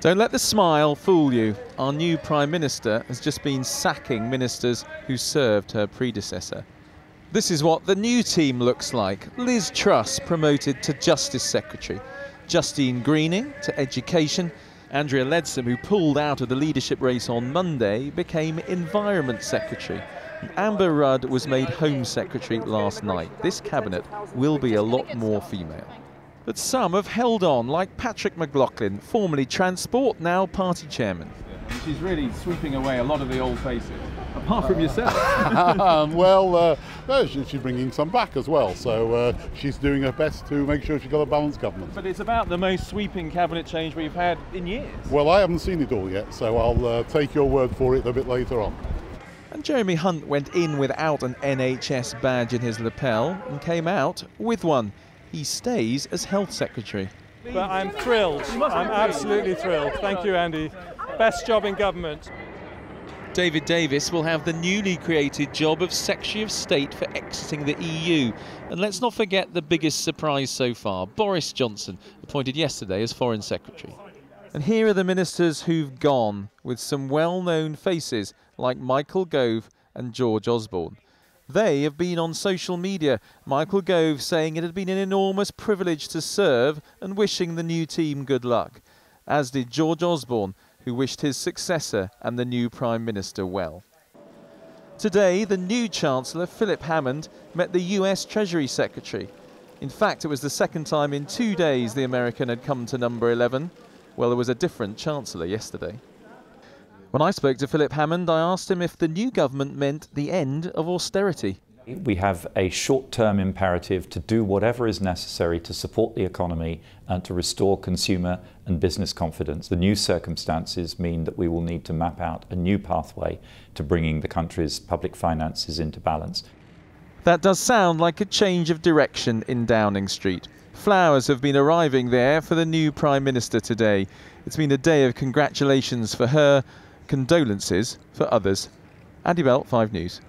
Don't let the smile fool you. Our new Prime Minister has just been sacking ministers who served her predecessor. This is what the new team looks like. Liz Truss promoted to Justice Secretary, Justine Greening to Education, Andrea Leadsom, who pulled out of the leadership race on Monday, became Environment Secretary. And Amber Rudd was made Home Secretary last night. This cabinet will be a lot more female. But some have held on, like Patrick McLaughlin, formerly Transport, now party chairman. She's really sweeping away a lot of the old faces, apart from yourself. Well, she's bringing some back as well, so she's doing her best to make sure she's got a balanced government. But it's about the most sweeping cabinet change we've had in years. Well, I haven't seen it all yet, so I'll take your word for it a bit later on. And Jeremy Hunt went in without an NHS badge in his lapel and came out with one. He stays as Health Secretary. But I'm thrilled. I'm absolutely thrilled. Thank you, Andy. Best job in government. David Davis will have the newly created job of Secretary of State for exiting the EU. And let's not forget the biggest surprise so far, Boris Johnson, appointed yesterday as Foreign Secretary. And here are the ministers who've gone, with some well-known faces like Michael Gove and George Osborne. They have been on social media, Michael Gove saying it had been an enormous privilege to serve and wishing the new team good luck, as did George Osborne, who wished his successor and the new Prime Minister well. Today, the new Chancellor, Philip Hammond, met the US Treasury Secretary. In fact, it was the second time in 2 days the American had come to number 11. Well, there was a different Chancellor yesterday. When I spoke to Philip Hammond, I asked him if the new government meant the end of austerity. We have a short-term imperative to do whatever is necessary to support the economy and to restore consumer and business confidence. The new circumstances mean that we will need to map out a new pathway to bringing the country's public finances into balance. That does sound like a change of direction in Downing Street. Flowers have been arriving there for the new Prime Minister today. It's been a day of congratulations for her, condolences for others. Andy Bell, 5 News.